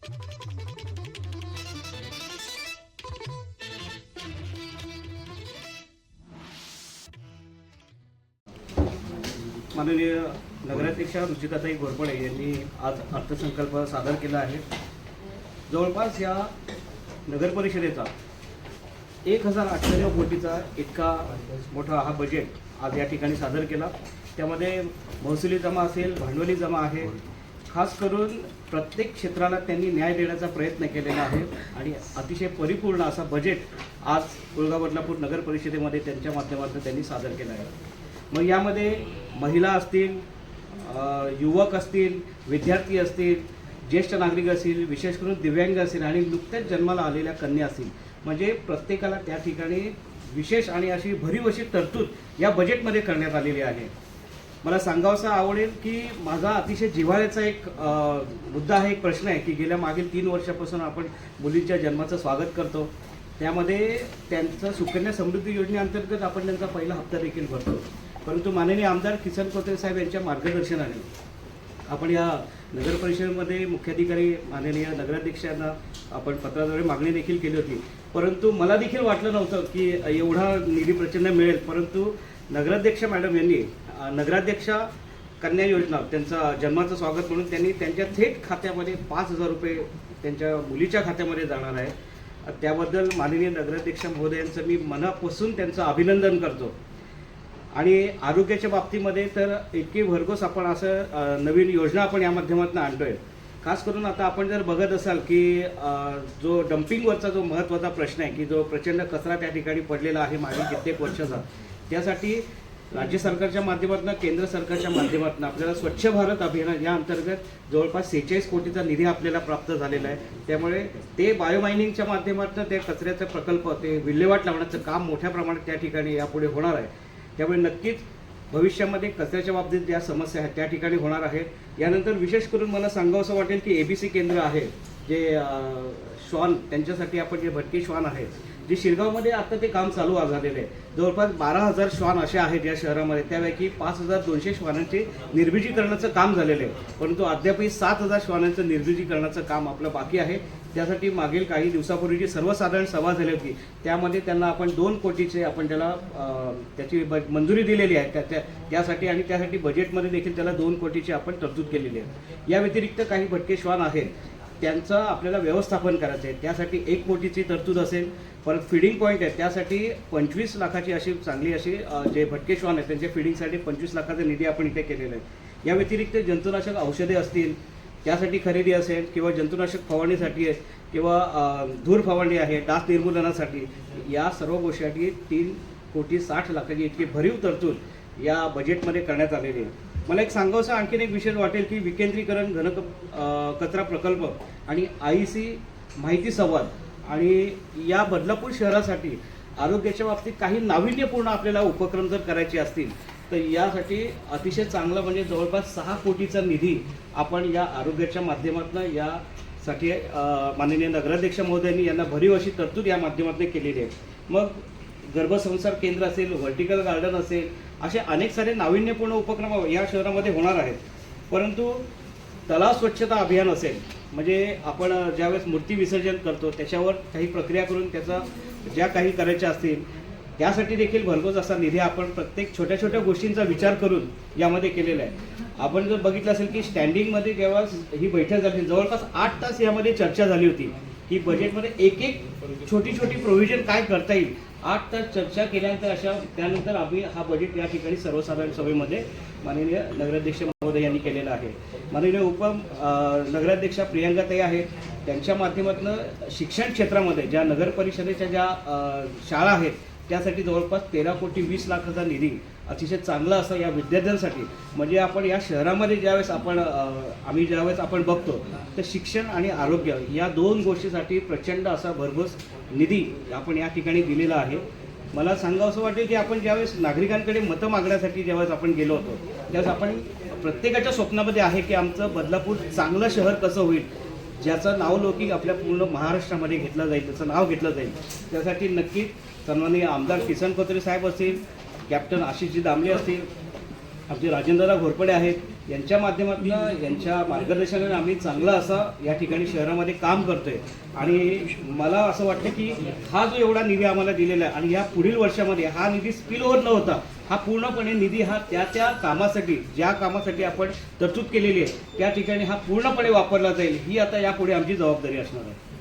माननीय नगराध्यक्षा रुचिताताई घोरपडे यांनी आज अर्थसंकल्प सादर केला आहे। जवळपास या नगर परिषदेचा 1098 कोटीचा इतका मोठा हा बजेट आज या ठिकाणी सादर केला। त्यामध्ये महसुली जमा असेल, भांडवली जमा आहे, खास करून प्रत्येक क्षेत्राला त्यांनी न्याय देण्याचा प्रयत्न केलेला आहे आणि अतिशय परिपूर्ण असा बजेट आज कुळगाव बदलापूर नगर परिषदेमध्ये त्यांच्या माध्यमातून त्यांनी सादर केला आहे। मग यामध्ये महिला असतील, युवक असतील, विद्यार्थी असतील, ज्येष्ठ नागरिक असतील, विशेष करून दिव्यांग असतील आणि नुकत्याच जन्माला आलेल्या कन्या असतील, म्हणजे प्रत्येकाला त्या ठिकाणी विशेष आणि अशी भरीव अशी तरतूद या बजेटमध्ये करण्यात आलेली आहे। मला सांगावंसं आवडेल की माझा अतिशय जिव्हाळ्याचा एक मुद्दा आहे, एक प्रश्न आहे की गेल्या मागील 3 वर्षापासून आपण मुलींच्या जन्माचं स्वागत करतो। त्यामध्ये त्यांचं सुकन्या समृद्धी योजनेअंतर्गत आपण त्यांचा पहिला हप्ता देखील भरतो। परंतु माननीय आमदार किसन कथोरे साहेब यांच्या मार्गदर्शनाने आपण या नगर परिषदेमध्ये मुख्याधिकारी माननीय नगराध्यक्षांना आपण पत्राद्वारे मागणी देखील केली होती। परंतु मला देखील वाटलं नव्हतं की एवढा निधी प्रचंड मिळेल। परंतु नगराध्यक्ष मॅडम यांनी नगराध्यक्षा कन्या योजना त्यांचा जन्माचं स्वागत म्हणून त्यांनी त्यांच्या थेट खात्यामध्ये 5000 रुपये त्यांच्या मुलीच्या खात्यामध्ये जाणार आहे। त्याबद्दल माननीय नगराध्यक्ष महोदयांचं मी मनापासून त्यांचं अभिनंदन करतो। आणि आरोग्याच्या बाबतीमध्ये तर इतकी भरघोस आपण असं नवीन योजना आपण या माध्यमातून आणतोय। खास करून आता आपण जर बघत असाल की जो डम्पिंगवरचा जो महत्त्वाचा प्रश्न आहे की जो प्रचंड कचरा त्या ठिकाणी पडलेला आहे मागील कित्येक वर्षाचा, त्यासाठी राज्य सरकारच्या माध्यमातून, केंद्र सरकारच्या माध्यमातून आपल्याला स्वच्छ भारत अभियान या अंतर्गत जवळपास 46 कोटीचा निधी आपल्याला प्राप्त झालेला आहे। त्यामुळे ते बायोमायनिंगच्या माध्यमातून ते कचऱ्याचा प्रकल्प, ते विल्हेवाट लावण्याचं काम मोठ्या प्रमाणात त्या ठिकाणी यापुढे होणार आहे। त्यामुळे नक्कीच भविष्यामध्ये कचऱ्याच्या बाबतीत ज्या समस्या आहेत त्या ठिकाणी होणार आहेत। यानंतर विशेष करून मला सांगावंसं वाटेल की ABC केंद्र आहे, जे श्वान त्यांच्यासाठी आपण जे भटके श्वान आहेत, जे शिरगावमध्ये आता ते काम चालू झालेलं आहे। जवळपास 12000 श्वान असे आहेत या शहरामध्ये, त्यापैकी 5200 श्वानांचे निर्बीजीकरणाचं काम झालेलं आहे। परंतु अद्यापही 7000 श्वानांचं निर्बीजीकरणाचं काम आपलं बाकी आहे। त्यासाठी मागील काही दिवसापूर्वी जी सर्वसाधारण सभा झाली होती त्यामध्ये त्यांना आपण 2 कोटीचे आपण त्याला त्याची मंजुरी दिलेली आहे त्यासाठी, आणि त्यासाठी बजेटमध्ये देखील त्याला 2 कोटीची आपण तरतूद केलेली आहे। या व्यतिरिक्त काही भटके श्वान आहेत त्यांचं आपल्याला व्यवस्थापन करायचं आहे, त्यासाठी 1 कोटीची तरतूद असेल। परत फिडिंग पॉईंट आहे, त्यासाठी 25 लाखाची अशी चांगली अशी जे भटके श्वान आहेत त्यांच्या फिडिंगसाठी 25 लाखाचा निधी आपण इथे केलेला आहे। या व्यतिरिक्त जंतुनाशक औषधे असतील त्यासाठी खरेदी असेल, किंवा जंतुनाशक फवारणीसाठी आहे, किंवा धूर फवारणी आहे, डास निर्मूलनासाठी, या सर्व गोष्टीसाठी 3,60,00,000 इतकी भरीव तरतूद या बजेटमध्ये करण्यात आलेली आहे। मला एक सांगावंसं आणखीन एक विषय वाटेल की विकेंद्रीकरण, कचरा प्रकल्प आणि IEC माहिती संवाद, आणि या बदलापूर शहरासाठी आरोग्याच्या बाबतीत काही नाविन्यपूर्ण आपल्याला उपक्रम जर करायचे असतील तर यासाठी अतिशय चांगला म्हणजे जवळपास 6 कोटीचा निधी आपण या आरोग्याच्या माध्यमातून यासाठी माननीय नगराध्यक्ष महोदयांनी यांना भरीव अशी तरतूद या माध्यमातून केलेली आहे। मग गर्भसंसार केंद्र असेल, व्हर्टिकल गार्डन असेल, असे अनेक सारे नाविन्यपूर्ण उपक्रम या शहरामध्ये होणार आहेत। परंतु तलाव स्वच्छता अभियान असेल, म्हणजे आपण ज्यावेळेस मूर्ती विसर्जन करतो त्याच्यावर काही प्रक्रिया करून त्याचा ज्या काही करायच्या असतील त्यासाठी देखील भरघोस असा निधी आपण प्रत्येक छोट्या छोट्या गोष्टींचा विचार करून यामध्ये केलेला आहे। आपण जर बघितलं असेल की स्टँडिंगमध्ये जेव्हा ही बैठक झाली जवळपास 8 तास यामध्ये चर्चा झाली होती की बजेटमध्ये एक छोटी छोटी प्रोव्हिजन काय करता येईल। 8 तास चर्चा केल्यानंतर त्यानंतर आम्ही हा बजेट या ठिकाणी सर्वसाधारण सभेमध्ये माननीय नगराध्यक्ष महोदय यांनी केलेला आहे। माननीय नगराध्यक्षा प्रियंकाताई आहेत, त्यांच्या माध्यमातून शिक्षण क्षेत्रामध्ये ज्या नगर परिषदेच्या ज्या शाळा आहेत त्यासाठी जवळपास 13,20,00,000 निधी अतिशय चांगला असं या विद्यार्थ्यांसाठी, म्हणजे आपण या शहरामध्ये ज्यावेळेस आपण बघतो तर शिक्षण आणि आरोग्य या 2 गोष्टीसाठी प्रचंड असा भरघोस निधी आपण या ठिकाणी दिलेला आहे। मला सांगावंसं वाटेल की आपण ज्यावेळेस नागरिकांकडे मतं मागण्यासाठी ज्यावेळेस आपण गेलो होतो त्यावेळेस आपण प्रत्येकाच्या स्वप्नामध्ये आहे की आमचं बदलापूर चांगलं शहर कसं होईल, ज्याचं नावलौकिक आपल्या पूर्ण महाराष्ट्रामध्ये घेतलं जाईल, त्याचं नाव घेतलं जाईल। त्यासाठी नक्कीच सन्माननीय आमदार किसन कथोरे साहेब असतील, कॅप्टन आशिषजी दामले असतील, आमचे राजेंद्रराव घोरपडे आहेत, यांच्या माध्यमातून यांच्या मार्गदर्शनाने आम्ही चांगलं असं या ठिकाणी शहरामध्ये काम करतोय आणि मला असं वाटतं की हा जो एवढा निधी आम्हाला दिलेला आहे आणि या पुढील वर्षामध्ये हा निधी स्पिल ओव्हर न होता हा पूर्णपणे निधी हा त्या कामासाठी ज्या कामासाठी आपण तरतूद केलेली आहे त्या ठिकाणी हा पूर्णपणे वापरला जाईल ही आता यापुढे आमची जबाबदारी असणार आहे.